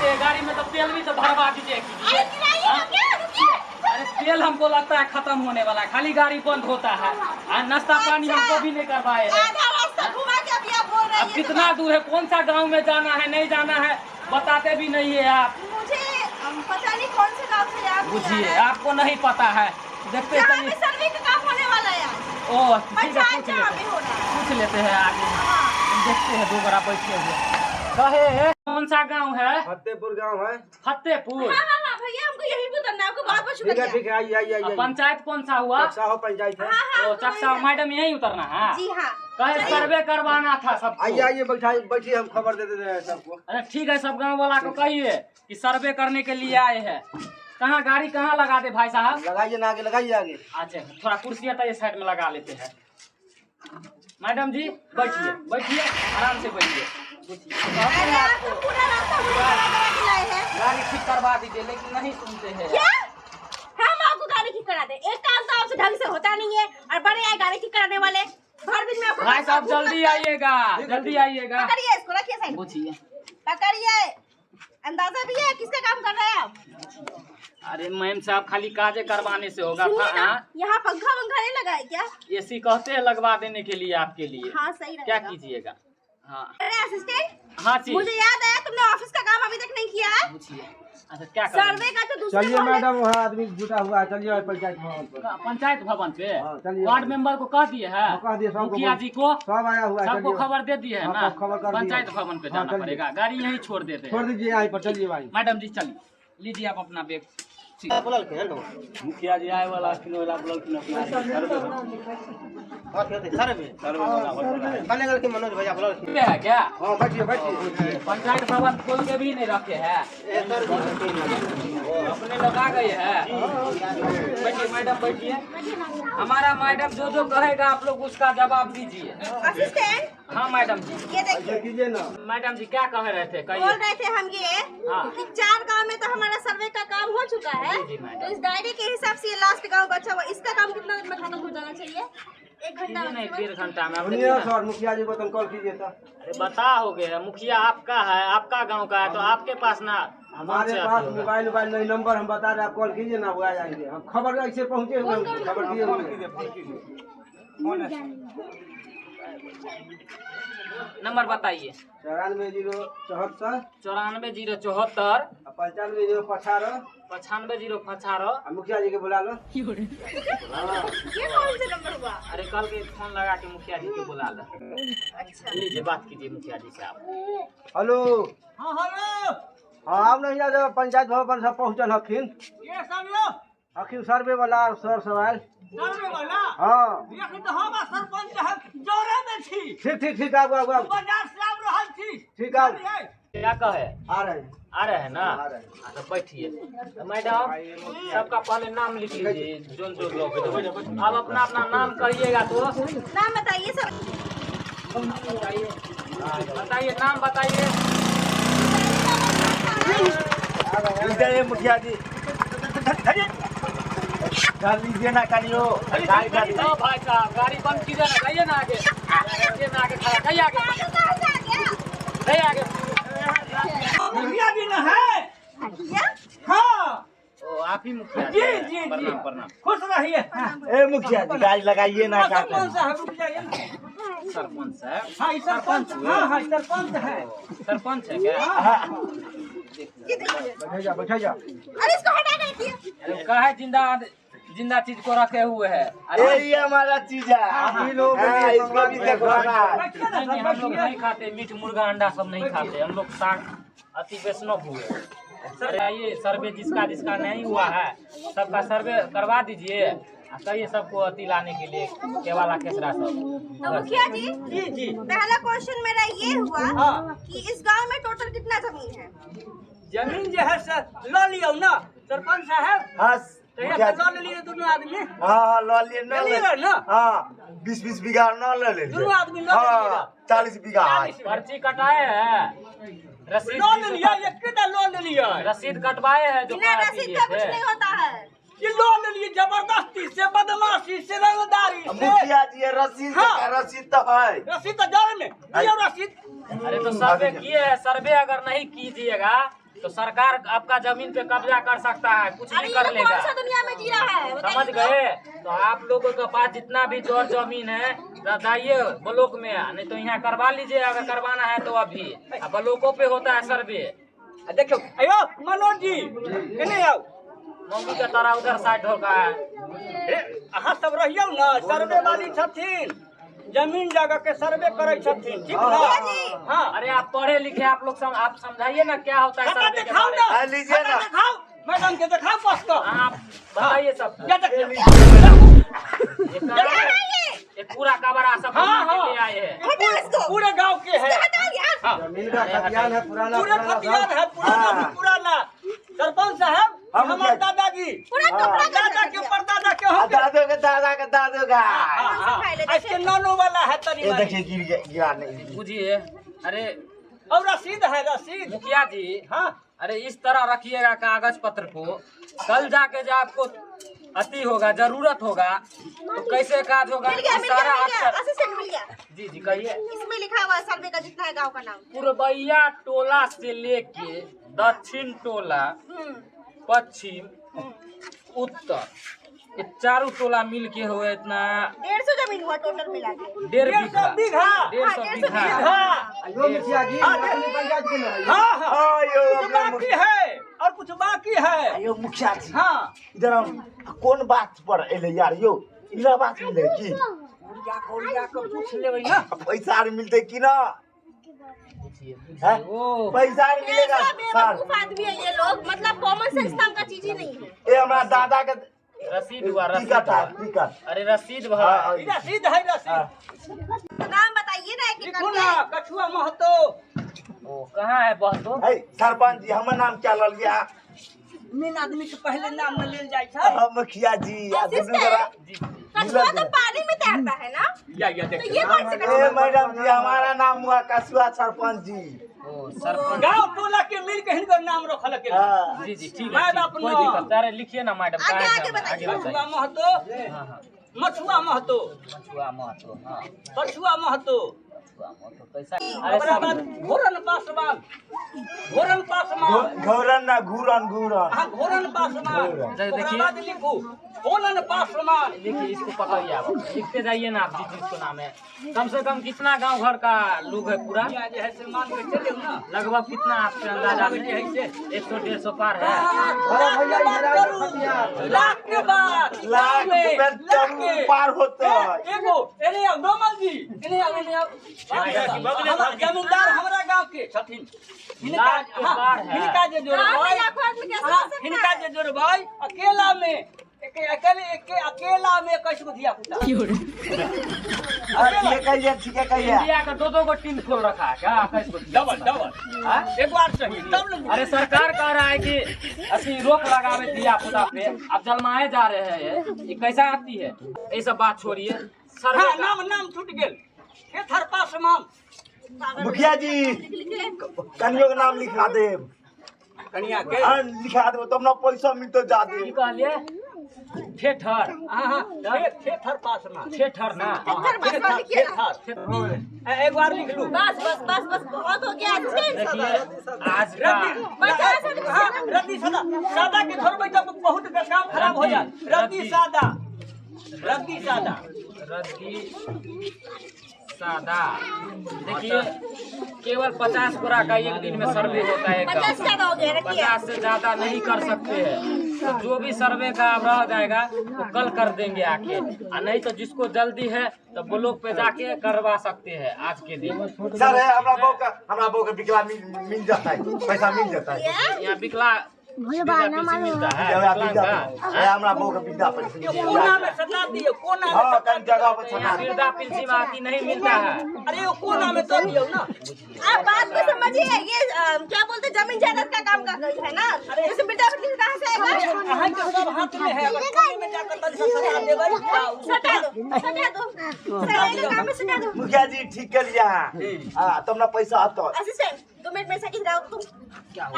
चलाते हैं गाड़ी में, तो तेल भी तो भरवा दीजिए। अरे तेल हमको लगता है खत्म होने वाला है, खाली गाड़ी बंद होता है और नाश्ता पानी हमको भी नहीं करवाए हैं। अब कितना दूर है, कौन सा गांव में जाना है नहीं जाना है बताते भी नहीं है आप। मुझे पता नहीं कौन से गांव से आप बुझिए आपको नहीं पता है, देखते चलिए। सर्वे का काम होने वाला है। ओह ठीक है, पूछ लेते हैं आगे, देखते हैं। दो बड़ा बैठे हुए कहे कौन सा गांव है? फतेहपुर गांव है। फतेहपुर? हाँ भैया हमको यही बताना, आपको बहुत बहुत शुक्रिया। ठीक है आइए। पंचायत कौन सा हुआ? चक्सा पंचायत है। ओ चक्सा मैडम यही उतरना है? जी हाँ। कहे सर्वे करवाना था सबको। आइए बैठिए, हम खबर दे देते हैं सबको। अरे ठीक है, सब गांव वाला को कहिए कि सर्वे करने के लिए आए हैं। कहाँ गाड़ी कहाँ लगा दे भाई साहब? लगाइए ना आगे, लगाइए आगे। अच्छा थोड़ा कुर्सियाँ तो ये साइड में लगा लेते हैं। मैडम जी बैठिए आराम से बैठिए। गाड़ी ठीक करवा दीजिए, लेकिन नहीं सुनते हैं। हम आपको गाड़ी ठीक करा दे, एक काम तो आपसे ढंग से होता नहीं है और बड़े आए गाड़ी ठीक कराने वाले। भर दिन में आपको भाई साहब जल्दी आइएगा, जल्दी आइएगा। पकड़िए इसको, रखिए साइड, पूछिए। पकड़िए। अंदाजा भी है किसका काम कर रहे हैं आप? अरे मैम साहब खाली काजे करवाने से होगा? यहाँ पंखा वंखा नहीं लगा है क्या? एसी कहते हैं लगवा देने के लिए आपके लिए। हाँ सही क्या कीजिएगा? हाँ असिस्टेंट। हाँ जी मुझे याद है तुमने ऑफिस का काम अभी तक नहीं किया है। पूछिए। अच्छा क्या सर्वे का तो दूसरे चलिए मैडम, वहाँ आदमी जुटा हुआ है, चलिए पंचायत भवन पर। पंचायत भवन पे चलिए। वार्ड मेंबर को कह दिए है, कह दिए सबको, मुखिया जी को सब आया हुआ है। सबको खबर दे दिए है ना? खबर कर दिए। पंचायत भवन पे जाना पड़ेगा, गाड़ी यहीं छोड़ देते हैं। छोड़ दीजिए यहाँ पर, चलिए भाई। मैडम जी चलिए, लीजिए आप अपना बैग। मुखिया जी आए वाला मनोज भैया है क्या? हाँ बैठिए। पंचायत भवन खोल के भी नहीं रखे हैं, अपने लोग आ गए हैं। बैठिए मैडम बैठिए। हमारा मैडम जो कहेगा आप लोग उसका जवाब दीजिए। असिस्टेंट। हाँ मैडम जी। ये देखिए ना मैडम जी क्या कह रहे थे? बोल रहे थे हम ये कि 4 गांव में तो हमारा सर्वे का काम हो चुका है, तो इस डायरी के हिसाब से लास्ट गांव बचा हुआ, इसका काम कितना दिन में खत्म हो जाना चाहिए? 1 घंटा नहीं 1.5 घंटा में। सर मुखिया जी को तुम कॉल कीजिए था। अरे बता हो गया, मुखिया आपका है, आपका गांव का है, तो आपके पास ना हमारे पास मोबाइल नहीं, नंबर हम बता रहे, आप कॉल कीजिए ना, वो आ जाएंगे। हम खबर ऐसे पहुँचे हुए, खबर दिए हुए। नंबर बताइए। 94 074 95 95 मुखिया जी के बुला लो। ये कौन से नंबर हुआ? अरे कल के फोन लगा के मुखिया जी को बुला लो। अच्छा लीजिए बात कीजिए मुखिया जी से आप। हेलो। हाँ हेलो। हाँ आप नहीं जाते, पंचायत भवन सब पहुँचल हखिन। ये समझो हखिन सर्वे वाला सर सवाल। सर्वे वाला। हाँ ये तो हम सरपंच है, जोरे में छी। ठीक आगो बाजार से आब रहल छी। ठीक आगो। क्या कहे? आ रहे हैं ना? तो बैठिए। तो मैडम सबका पहले नाम लिख लीजिए, जो लोग। अब अपना नाम कहिएगा तो। नाम बताइए सर। बताइए नाम बताइए। मुखिया जी डाल लीजिए ना कानियो। भाई साहब गाड़ी बंद कीजिए ना, जाइए ना आगे, खड़ा जाइए आगे। मुखिया जी न है। हाँ ओ आप ही मुखिया जी। प्रणाम। खुश रहिए। ए मुखिया जी गाड़ी लगाइए ना। सरपंच साहब रुक जाइए। सरपंच है? हाँ सरपंच। हाँ सरपंच है। सरपंच है क्या? बैठा जा। अरे इसको हटा के रखिए। का है जिंदा चीज को रखे हुए है। अरे ये हमारा चीज है, हम लोग इसको भी देखवाना है। नहीं हम लोग नहीं खाते मीट मुर्गा अंडा सब नहीं खाते, हम लोग शाक अति वैष्णव हुए। अरे ये सर्वे जिसका नहीं हुआ है सबका सर्वे करवा दीजिए। कहिए सबको अति लाने के लिए केवाला केसरा सब। तो मुखिया जी पहला क्वेश्चन मेरा ये हुआ कि इस गांव में टोटल कितना जमीन है? जमीन जो है सर लो लियो ना सरपंच साहब। हाँ लो लिए दोनों आदमी। हाँ लो लिए ना। हाँ 20 बीघा न ले दोनों आदमी लो हाँ 40 बीघा। पर्ची कटाए है, रसीद लो लिया, ये कितना लो लिया? रसीद कटवाए हैं जो बिना रसीद का कुछ नहीं होता है। ये लो लिए जबरदस्ती से, बदमाशी से, रंगदारी से। मुखिया जी रसीद रसीद तो है। रसीद तो जाने में दियो रसीद। अरे तो सर्वे किए है, सर्वे अगर नहीं कीजिएगा तो सरकार आपका जमीन पे कब्जा कर सकता है, कुछ अरे भी ये कर लोग लेगा। कौन सा दुनिया में जी रहा है समझ बताइए तो? गए? तो आप लोगों के पास जितना भी जोर जमीन है जाइए ब्लॉक में, नहीं तो यहाँ करवा लीजिए अगर करवाना है तो। अभी ब्लॉकों पे होता है सर्वे। देखो अयो मनोज जी केने आओ मम्मी का तरह उधर साइड होगा है। अहाँ सब रहियो ना, सर्वे वाली छथिन, जमीन जगह के सर्वे करे छथिन, ठीक ना? हाँ अरे आप पढ़े लिखे आप लोग आप समझाइए ना क्या होता है खाता सर्वे के दिखाओ बारे में। ना, लीजिए ना। खाता दिखाओ, मैडम के दिखाओ पास का। आप बताइए सब। क्या देखिए ये पूरा कबरा सब हाँ, हाँ। ले आए हैं। हटाओ इसको। पूरे गांव के है, हटाओ यार। हाँ जमीन का खतियान है पुराना पूरे खतियान है, पुराना भी पुराना। सरपंच साहब हम हमारे क्या- दादाजी, पूरा कपड़ा दादा के परदादा के हो गए। दादो के दादा का दादो का हाँ, हाँ, इसके नानो वाला है तरी ये वाली। देखिए गिर गया, गिरा नहीं। बुझिए। अरे और रसीद है, रसीद। मुखिया जी, हाँ अरे इस तरह रखिएगा कागज पत्र को, कल जाके जब आपको अति होगा, जरूरत होगा तो कैसे काज होगा। मिल गया सारा अक्षर असिस्टेंट मिल गया। जी जी कहिए। इसमें लिखा हुआ है सर्वे का जितना है गांव का नाम। पूर्वैया टोला से लेके दक्षिण टोला, पश्चिम, उत्तर, ये चारों टोला मिल के हुए इतना 150 जमीन हुआ टोटल मिला के। 1.5 बीघा। 1.5 बीघा। हाँ यो मुखिया जी अपनी पंचायत के ना हाँ हाँ, यो कुछ बाकी है और कुछ बाकी है। यो मुखिया जी हाँ इधर हम कौन बात पर एले यार यो इला बात मिले की उड़िया को पूछ लेबै ना। पैसा आर मिलते की ना हैं? ओ पैसा आर मिलेगा कैसा सर बेवकूफ आदमी है ये लोग, मतलब कॉमन सेंस नाम का चीज ही नहीं है। ये हमारा दादा के रसीद हुआ, रसीद टिकट है हुआ। टिकट अरे रसीद हुआ। हाँ, ई रसीद है, रसीद। तो नाम बताइए ना एक एक लिखो करके। ना, कछुआ महतो। ओ कहाँ है बस तो? है सरपंच जी हमर नाम क्या लल गया मेन आदमी के पहले नाम में लेल जाय छै। मुखिया जी आ असिस्टेंट? दूसरा कछुआ तो पानी में तैरता है ना, या तो देखिए ये कौन से ए कछुआ? मैडम जी हमारा नाम हुआ कछुआ सरपंच जी ओ सरपंच। गांव टोला के मिल के हिनकर नाम रखल के। हाँ जी जी ठीक मैं है, बाप कोई नो। दिक्कत। अरे लिखिए ना मैडम। आगे, कहाँ है? आगे बताइए। कछुआ बताइए। महतो, हाँ हाँ मछुआ महतो, मछुआ महतो। हाँ कछुआ महतो। मछुआ महतो कैसा? अरे ओकरा सब बाद घोरन पासवान, घोरन पासवान। घोरन ना घूरन घूरन हाँ घोरन पासवान। देखिए। ओकरा बाद लिखू होलन पासवान। लिखिए, इसको पकड़िए आप, लिखते जाइए ना आप जिसको नाम है। कम से कम कितना गांव घर का लोग है पूरा? या जे है से मान के चले ना। लगभग कितना आपके अंदाजा में? 100-150 पार है। लाख के बात करू, लाख के बात, लाख में, रुपया लाख जरूर के। पार होता है एगो एने आओ डोमल जी, एने आओ, एने आओ। जमींदार हमरा गांव के छथिन। हिनका लाख के पार है। हिनका जे गाँव में जोड़बै, लाखों आदमी कैसे हाँ, हो सकता हिनका है? जे जोड़बै अकेला में अकेला में 21 गो धिया पुता। ये कहिए ठीक है कहिए इंडिया का 2-2 गो टीम खोल रखा है क्या? कैसे? डबल डबल हाँ? एक बार सही तब लोग। अरे सरकार कह रहा है कि असली रोक लगावे दिया पुता पे, अब जलमाए जा रहे हैं। ये कैसा आती है? ये सब बात छोड़िए। हाँ सर्वे का- नाम छूट गेल। हे थरपा समान मुखिया जी कनियो के नाम लिखा देब कनिया के। हाँ, लिखा देब तब ना पैसा मिलतो जा की दे कहलिए? ठेठर। हाँ हे थरपा समान। ठेठर ना? ठेठर बस वाली लिखिए ना। एक बार लिख लू। बस बस बस बस बहुत हो गया असिस्टेंट। देखिए आज का रद्दी सादा सादा के छोड़बै तब बहुत काम खराब हो जाए। रद्दी सादा, रद्दी सादा। रद्दी सादा। देखिए केवल 50 बोरा का एक दिन में सर्वे होता है। 50 ज्यादा हो गया, रखिए। 50 से ज्यादा नहीं कर सकते हैं। तो जो भी सर्वे का रह जाएगा वो कल कर देंगे आके, और नहीं तो जिसको जल्दी है तो ब्लॉक पे जाके करवा सकते हैं आज के दिन। सर है हमरा बहू का विकला मिल जाता है पैसा मिल जाता है यहाँ बिकला पेंशन मिलता है विकलांग का। है हमरा बहू का विदा ये कोना में सटा दियो, कोना में हाँ सटा कई जगह पर यहाँ छटा वृद्धा पेंशन आती नहीं मिलता है। अरे वो कोना में तो दियो ना। आप बात को समझिए, ये क्या बोलते हैं, जमीन जायदाद का काम का है ना। जैसे बेटा बेटी कहाँ से आएगा? अहाँ के सब हाथ में है, अगर कोने में जाकर तब सटा देबै। सटा दो सर्वे का काम में सटा दो। मुखिया जी ठीक कर लिया हाँ तब ना पैसा आता असिस्टेंट 2 मिनट में से इधर आओ तुम।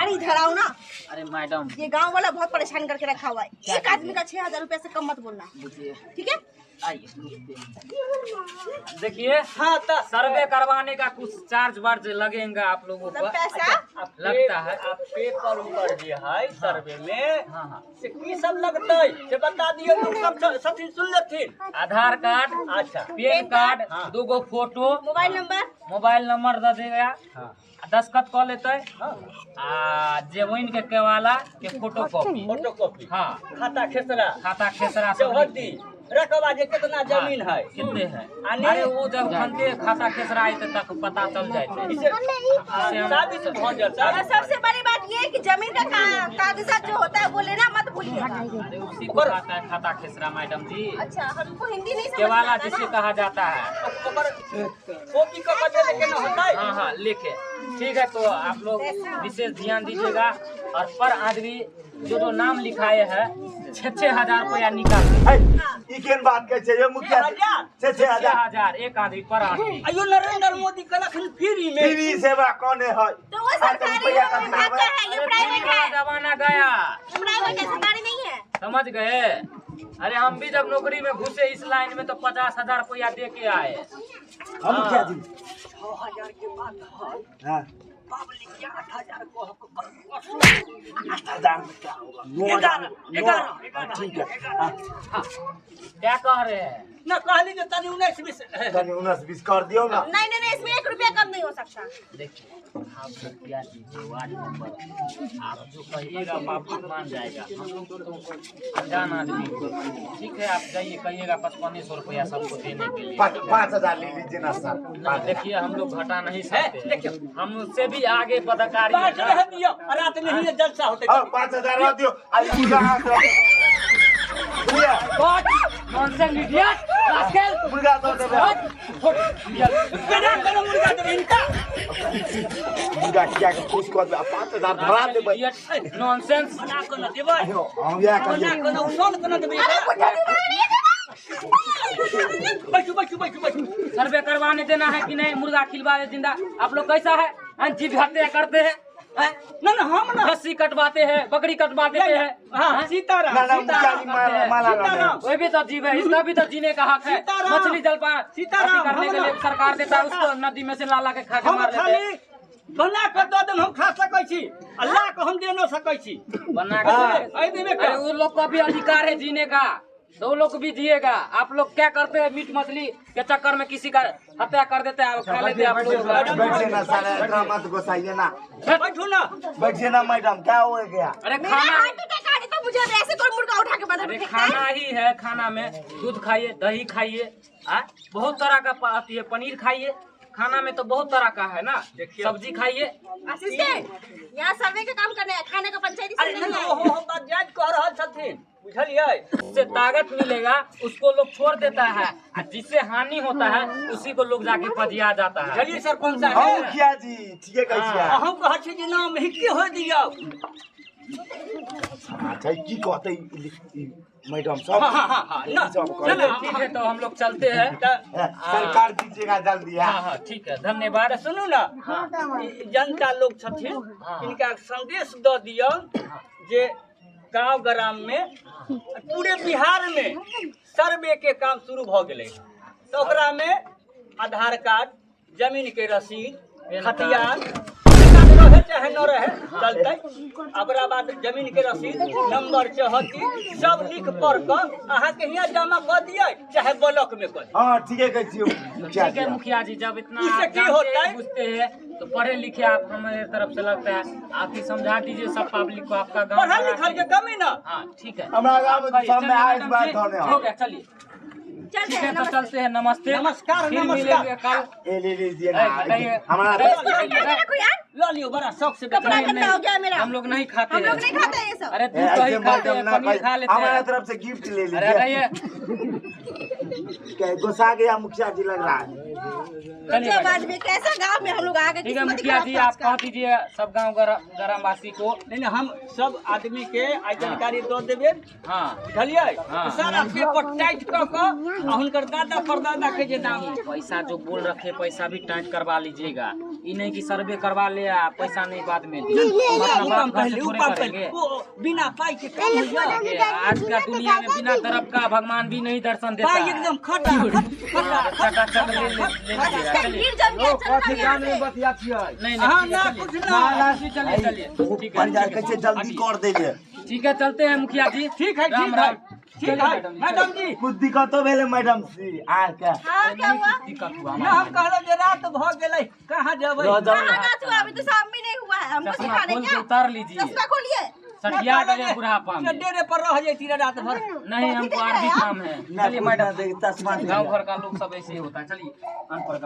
अरे इधर आओ ना, अरे मैडम ये गांव वाला बहुत परेशान करके रखा हुआ है। एक आदमी का 6000 रुपया से कम मत बोलना, ठीक है? देखिए हाँ तो सर्वे करवाने का कुछ चार्ज वार्ज लगेगा आप लोगों मतलब पर पैसा लगता है। आप पेपर ऊपर जे है सर्वे में हाँ हाँ से की सब लगतै से बता दियो, लोग सब चीज सुन लेथिन। आधार कार्ड, अच्छा पैन कार्ड, हाँ। 2 गो फोटो, मोबाइल नंबर दे देगा, हाँ दस्खत कऽ लेते हाँ आ जेवन के केवाला के फोटो कॉपी। फोटोकॉपी हाँ खाता खेसरा खाता खेसरा सब चौहद्दी रकबा जे कितना जमीन है कितने हैं। आने- अरे वो जब खनते खाता खेसरा आते तक पता चल जाए इसे शादी से हो जाता और सबसे बड़ी बात ये है कि जमीन का कागजात जो होता है वो लेना मत भूलिएगा। अरे उसी को आता है खाता खेसरा मैडम जी। अच्छा हमको हिंदी नहीं समझ केवाला आता जिसे ना। कहा जाता है। कॉपी का बदले लेके ना होता है। हाँ हाँ लिखे। ठीक है तो आप लोग विशेष ध्यान दीजिएगा और पर आदमी जो नाम लिखाए है 6,000 रुपया निकाल। इकेन बात कैसे ये मुखिया 6,000 6,000 एक आदमी पर आदमी। अयो नरेंद्र मोदी कलखन फ्री में फ्री सेवा कौन है? तो वो सरकारी विभाग का है, ये प्राइवेट है। जमाना गया, प्राइवेट है, सरकारी नहीं है। समझ गए। अरे हम भी जब नौकरी में घुसे इस लाइन में तो 50,000 रुपया दे के आए। हम मुखिया जी 6,000 के बाद हाँ पब्लिक के 8,000 को 8,000 में क्या होगा? 9,000 ठीक है। हाँ, क्या कह रहे हैं? ना कहली जो तनी 19-20 तनी 19-20 कर दियो ना। नहीं इसमें 1 रुपया कम नहीं हो सकता। देखिए आप मुखिया जी वार्ड नंबर आप जो कहिएगा बापू मान जाएगा। हम लोग तो अनजान आदमी, ठीक है आप जाइए कहिएगा 5500 रुपया सबको देने के लिए। 5,000 ले लीजिए ना सर। नहीं देखिए हम लोग घटा नहीं सकते, हम उससे भी आगे पदाधिकारी बात रह दियो रात में ही जलसा होते। हाँ 5,000 रख दियो। आज पूरा हाथ भैया नॉनसेंस इडियट रास्कल मुर्गा दो दे बना करो मुर्गा तो इनका मुर्गा क्या के खुश कर दे 5,000 धरा दे भाई। इडियट नॉनसेंस बना को न देबै हम या कर बना को न उसन को न देबै। बैठू सर्वे करवाने देना है कि नहीं? मुर्गा खिलवाए जिंदा आप लोग कैसा है? जीव हत्या करते हैं, ना ना हम ना रस्सी कटवाते हैं, बकरी कटवा देते हैं। हां सीताराम ना ना मुखिया जी माला लगा। सीताराम वो भी तो जीव है, इसका भी तो जीने का हक है। सीताराम। मछली जलपान सीताराम, करने के लिए हम सरकार देता है, उसको नदी में से ला के खा के हम मार देते हैं। खाली बना के दो दिन हम खा सकै छी, अल्लाह को हम दे न सकै छी। बना के आई देबे अरे उन लोग का भी अधिकार है जीने का, तो वो लोग भी जिएगा। आप लोग क्या करते हैं? मीट मछली के चक्कर में किसी का हत्या कर देते हैं, खा लेते हैं आप लोग। बैठिए ना सारे इतना मत घुसाइए ना। बैठू ना बैठिए ना मैडम क्या हो गया? अरे मेरा खाना हार्ट अटैक आ गया तो मुझे ऐसे कोई मुर्गा उठा के बना अरे के फेंकता है। खाना ही है, खाना में दूध खाइए, दही खाइए, बहुत तरह का आती है, पनीर खाइए। खाना में तो बहुत तरह का है ना, सब्जी खाइए। असिस्टेंट यहाँ सर्वे का काम करने हैं, खाने का पंचायती अरे नहीं है। हम बात जायज कह रहल छथिन, बुझलिए? जिससे ताकत मिलेगा उसको लोग छोड़ देता है, और जिससे हानि होता है उसी को लोग जाके पजिया जाता है। बुझलिए सरपंच हाँ साहब? मुखिया जी ठीक है कैसे? हम कहै छी जे नाम हिक्के हो दियौ। अच्छा की कहते मैडम सब हाँ ना चलो ठीक है, तो हम लोग चलते हैं। सरकार दीजिएगा जल्दी। हाँ ठीक है, धन्यवाद। सुनू ना, ई जनता लोग छथिन, इनका संदेश दऽ दियौ जे गांव ग्राम में पूरे बिहार में सर्वे के काम शुरू भ गेलै, तो ओकरा में आधार कार्ड, जमीन के रसीद, खतियान रहे चाहे न रहे चलते। ओकरा बाद जमीन के रसीद, नंबर, चौहद्दी सब लिख पढ़ कर अहाँ के यहाँ जमा कर दिए, चाहे ब्लॉक में कर। हाँ ठीक है कैसे मुखिया ठीक है जी? मुखिया जी, जब इतना इससे आप क्या होता जानते है? हैं, बुझते हैं तो पढ़े लिखे आप हमारे तरफ से लगता है आप ही समझा दीजिए सब पब्लिक को आपका गाँव। पढ़ल लिखल के कमी ना। हाँ ठीक है, हमारा गाँव में सब में आए इस बार चलिए, धोने हो गया, चलिए ठीक है तो चलते हैं। नमस्ते, नमस्कार, फिर नमस्कार। मिलेंगे कल। ये ले लीजिए ना कहिए। हमारा रखो यार, लो लियो, बड़ा शौक से कपड़ा नहीं, गंदा हो गया मेरा। हम लोग नहीं खाते हम हैं। लोग नहीं खाते हैं ये सब। अरे दूध दही खाते हैं, पनीर खा लेते हमारा हैं। तरफ से गिफ्ट ले अरे लीजिए। रहिए क्या गुस्सा गया मुखिया जी लग रहा है? बच्चा बाज में कैसा गांव में हम लोग आ गए। ठीक है किस्मत मुखिया खराब जी, था आप उसका। कह दीजिए सब गांव ग्राम वासी को। नहीं हम सब आदमी के आई जानकारी दो देवे, हाँ बुझलिए? हाँ। सारा पेपर टाइट क के आ हुनकर दादा परदादा के जे नाम है। पैसा जो बोल रखे पैसा भी टाइट करवा लीजिएगा, ये नहीं कि सर्वे करवा ले आ पैसा नहीं बाद में दी। हम अपना ऊ बाप काम घर से पहले, ऊ थोड़े काम करेंगे। पहले, वो बिना पाई के काम हो जाए। देखिए, आज का दुनिया में बिना दरब का भगवान भी नहीं दर्शन देता पाई है। एकदम खटा चटाचट ले लीजिएगा, चलिए। गिर जाओ क्या चल कथी रहा गाने में है। बतिया छियै? नहीं हाँ, नहीं ना, चलिए, कुछ ना। चलिए चलिए ठीक है, पंचायत कैसे जल्दी कर देंगे। ठीक है चलते हैं मुखिया जी। ठीक है, राम ठीक है, राम। ठीक चलिए है मैडम जी। कुछ दिक्कत हो भेले मैडम जी आके हाँ क्या हुआ? दिक्कत हुआ ना हम कहलो जे रात भ गेलै, कहाँ जेबै? रह जाओ। कहाँ रात हुआ? अभी तो शाम भी नहीं हुआ है। हमको चश्मा सिखाने खोल के क्या? उतार लीजिए। चश्मा खोलिए। सठिया गए बुढ़ापा में। डेरे पर रह जैती रात भर। नहीं हमको और भी काम है। चलिए मैडम, तस्मा गाँव घर का लोग सब ऐसे ही होता है। चलिए अनपढ़